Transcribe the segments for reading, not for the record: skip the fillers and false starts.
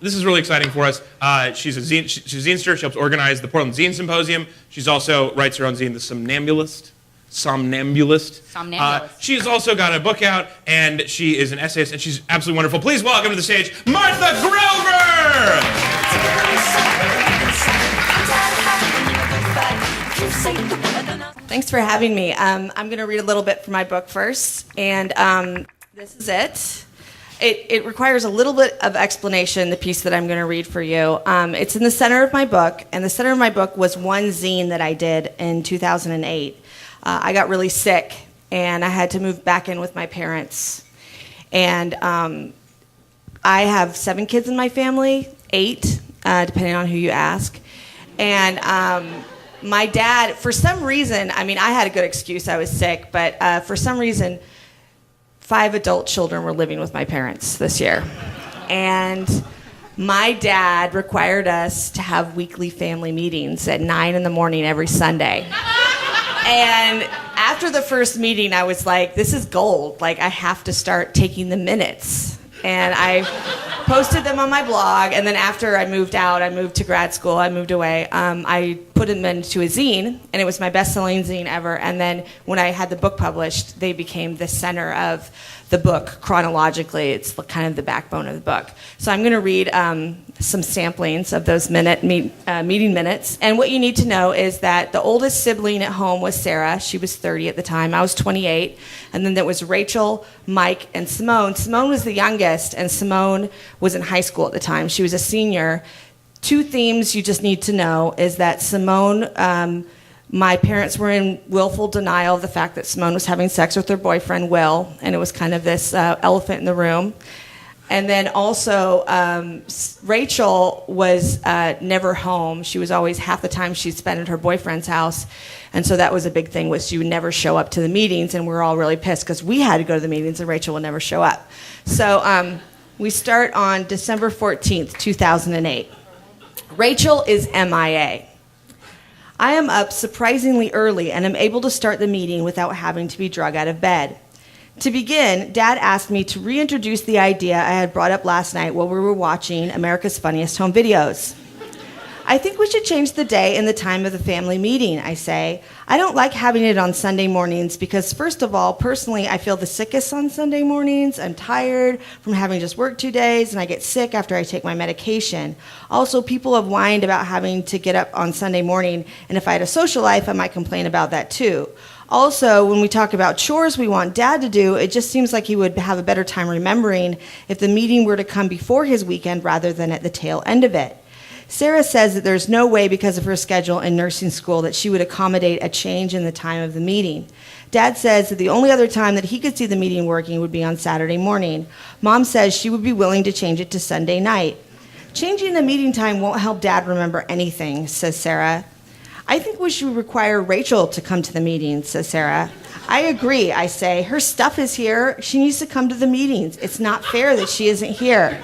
this is really exciting for us. She's a zinester. She helps organize the Portland Zine Symposium. She's also writes her own zine, The Somnambulist. She's also got a book out, and she is an essayist, and she's absolutely wonderful. Please welcome to the stage, Martha Grover! Thanks for having me. I'm going to read a little bit from my book first, and this is it. It requires a little bit of explanation, the piece that I'm going to read for you. It's in the center of my book, and the center of my book was one zine that I did in 2008. I got really sick, and I had to move back in with my parents. And I have 7 kids in my family, 8, depending on who you ask. And my dad, for some reason, I mean, I had a good excuse, I was sick, but for some reason, 5 adult children were living with my parents this year. And my dad required us to have weekly family meetings at 9 in the morning every Sunday. And after the first meeting, I was like, this is gold. Like, I have to start taking the minutes. And I posted them on my blog. And then after I moved out, I moved to grad school, I moved away, I put them into a zine, and it was my best-selling zine ever. And then when I had the book published, they became the center of the book chronologically. It's kind of the backbone of the book. So I'm going to read some samplings of those meeting minutes. And what you need to know is that the oldest sibling at home was Sarah. She was 30 at the time. I was 28. And then there was Rachel, Mike, and Simone. Simone was the youngest, and Simone was in high school at the time. She was a senior. 2 themes you just need to know is that Simone, my parents were in willful denial of the fact that Simone was having sex with her boyfriend, Will, and it was kind of this elephant in the room. And then also, Rachel was never home. She was always, half the time she'd spend at her boyfriend's house. And so that was a big thing, was she would never show up to the meetings, and we were all really pissed because we had to go to the meetings and Rachel would never show up. So we start on December 14th, 2008. Rachel is MIA. I am up surprisingly early and am able to start the meeting without having to be drug out of bed. To begin, Dad asked me to reintroduce the idea I had brought up last night while we were watching America's Funniest Home Videos. I think we should change the day and the time of the family meeting, I say. I don't like having it on Sunday mornings because, first of all, personally, I feel the sickest on Sunday mornings. I'm tired from having just worked 2 days, and I get sick after I take my medication. Also, people have whined about having to get up on Sunday morning, and if I had a social life, I might complain about that too. Also, when we talk about chores we want Dad to do, it just seems like he would have a better time remembering if the meeting were to come before his weekend rather than at the tail end of it. Sarah says that there's no way, because of her schedule in nursing school, that she would accommodate a change in the time of the meeting. Dad says that the only other time that he could see the meeting working would be on Saturday morning. Mom says she would be willing to change it to Sunday night. Changing the meeting time won't help Dad remember anything, says Sarah. I think we should require Rachel to come to the meeting, says Sarah. I agree, I say. Her stuff is here. She needs to come to the meetings. It's not fair that she isn't here.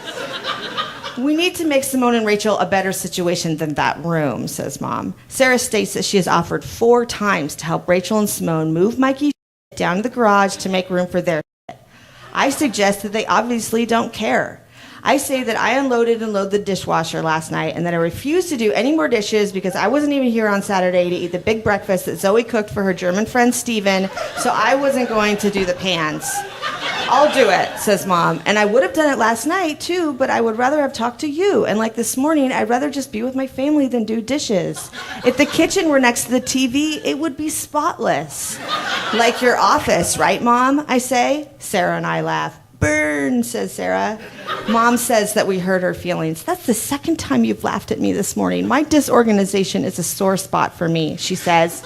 We need to make Simone and Rachel a better situation than that room, says Mom. Sarah states that she has offered 4 times to help Rachel and Simone move Mikey's down to the garage to make room for their shit. I suggest that they obviously don't care. I say that I unloaded and loaded the dishwasher last night and that I refuse to do any more dishes because I wasn't even here on Saturday to eat the big breakfast that Zoe cooked for her German friend Steven, so I wasn't going to do the pans. I'll do it, says Mom. And I would have done it last night, too, but I would rather have talked to you. And like this morning, I'd rather just be with my family than do dishes. If the kitchen were next to the TV, it would be spotless. Like your office, right, Mom? I say. Sarah and I laugh. Burn, says Sarah. Mom says that we hurt her feelings. That's the second time you've laughed at me this morning. My disorganization is a sore spot for me, she says.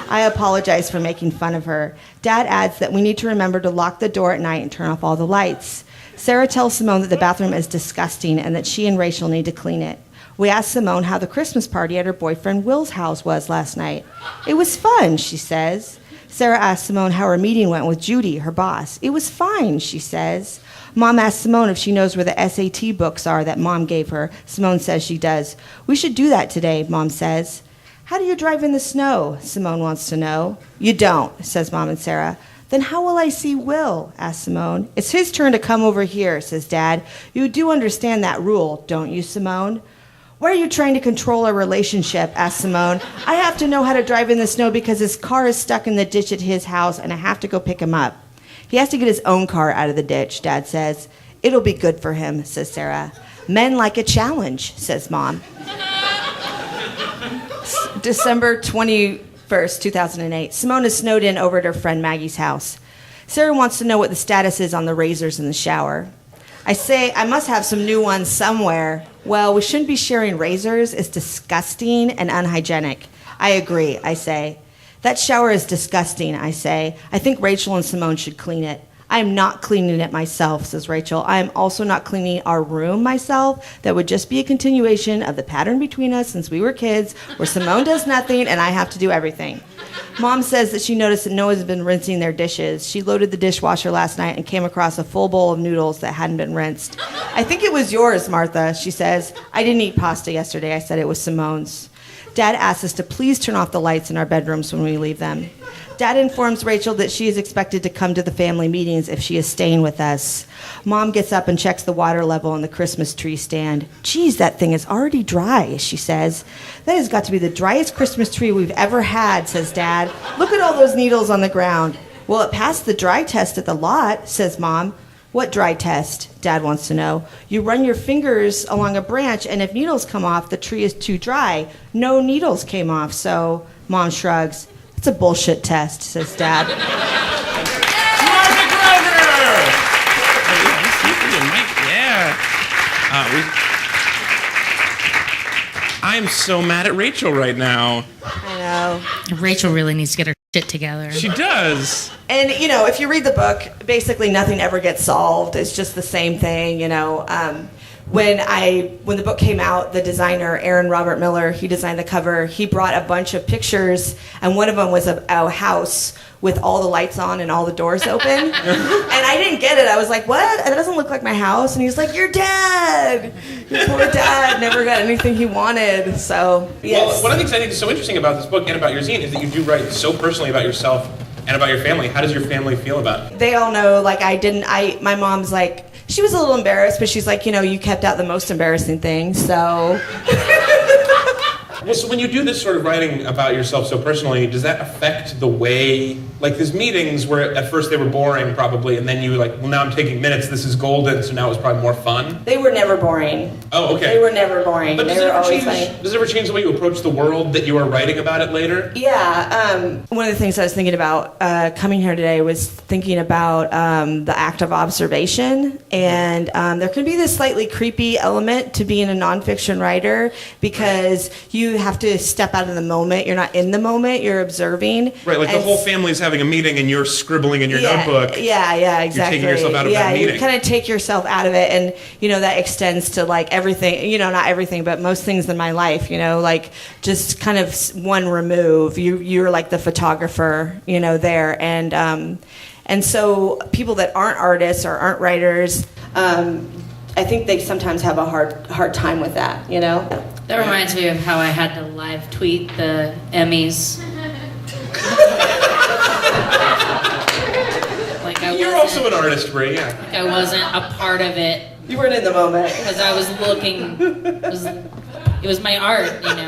I apologize for making fun of her. Dad adds that we need to remember to lock the door at night and turn off all the lights. Sarah tells Simone that the bathroom is disgusting and that she and Rachel need to clean it. We ask Simone how the Christmas party at her boyfriend Will's house was last night. It was fun, she says. Sarah asks Simone how her meeting went with Judy, her boss. It was fine, she says. Mom asks Simone if she knows where the SAT books are that Mom gave her. Simone says she does. We should do that today, Mom says. How do you drive in the snow? Simone wants to know. You don't, says Mom and Sarah. Then how will I see Will? Asked Simone. It's his turn to come over here, says Dad. You do understand that rule, don't you, Simone? Why are you trying to control our relationship? Asked Simone. I have to know how to drive in the snow because his car is stuck in the ditch at his house and I have to go pick him up. He has to get his own car out of the ditch, Dad says. It'll be good for him, says Sarah. Men like a challenge, says Mom. December 21st, 2008. Simone is snowed in over at her friend Maggie's house. Sarah wants to know what the status is on the razors in the shower. I say, I must have some new ones somewhere. Well, we shouldn't be sharing razors. It's disgusting and unhygienic. I agree, I say. That shower is disgusting, I say. I think Rachel and Simone should clean it. I am not cleaning it myself, says Rachel. I am also not cleaning our room myself. That would just be a continuation of the pattern between us since we were kids, where Simone does nothing and I have to do everything. Mom says that she noticed that no one's been rinsing their dishes. She loaded the dishwasher last night and came across a full bowl of noodles that hadn't been rinsed. I think it was yours, Martha, she says. I didn't eat pasta yesterday. I said it was Simone's. Dad asks us to please turn off the lights in our bedrooms when we leave them. Dad informs Rachel that she is expected to come to the family meetings if she is staying with us. Mom gets up and checks the water level on the Christmas tree stand. Geez, that thing is already dry, she says. That has got to be the driest Christmas tree we've ever had, says Dad. Look at all those needles on the ground. Well, it passed the dry test at the lot, says Mom. What dry test? Dad wants to know. You run your fingers along a branch, and if needles come off, the tree is too dry. No needles came off, so Mom shrugs. It's a bullshit test, says Dad. Martha Grover! Yeah. I'm so mad at Rachel right now. I know. Rachel really needs to get her shit together. She does. And, you know, if you read the book, basically nothing ever gets solved. It's just the same thing, you know. When the book came out, the designer, Aaron Robert Miller, he designed the cover. He brought a bunch of pictures, and one of them was a house with all the lights on and all the doors open. And I didn't get it. I was like, what? That doesn't look like my house. And he's like, your dad. Your poor dad never got anything he wanted. So, yes. Well, one of the things I think is so interesting about this book and about your zine is that you do write so personally about yourself and about your family. How does your family feel about it? They all know, like, my mom's like, she was a little embarrassed, but she's like, you know, you kept out the most embarrassing things, so. Well, so when you do this sort of writing about yourself so personally, does that affect the way, like there's meetings where at first they were boring probably, and then you were like, well, now I'm taking minutes, this is golden, so now it's probably more fun? They were never boring. Oh, okay. They were never boring. But they does were it always funny. ever change the way you approach the world that you are writing about it later? Yeah, one of the things I was thinking about coming here today was thinking about the act of observation, and there can be this slightly creepy element to being a nonfiction writer because you have to step out of the moment. You're not in the moment, you're observing. Right, like the whole family's having a meeting and you're scribbling in your notebook. Yeah, exactly. You're taking yourself out of that meeting. Yeah, you kind of take yourself out of it, and, you know, that extends to, like, everything, you know, not everything, but most things in my life, you know, like, just kind of one remove. You're like the photographer, you know, there. And so people that aren't artists or aren't writers, I think they sometimes have a hard time with that, you know? That reminds me of how I had to live tweet the Emmys. You're also an artist, Brie, yeah. Like I wasn't a part of it. You weren't in the moment. Because I was looking, it was my art, you know.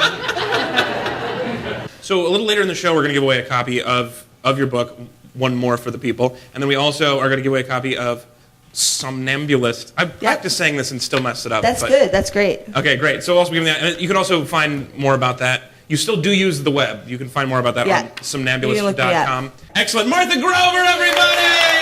So a little later in the show, we're going to give away a copy of your book, one more for the people. And then we also are going to give away a copy of Somnambulist. I've practiced saying this and still messed it up. That's good. That's great. Okay, great. So also give me that. And you can also find more about that. You still do use the web. You can find more about that on somnambulist.com. Excellent. Martha Grover, everybody!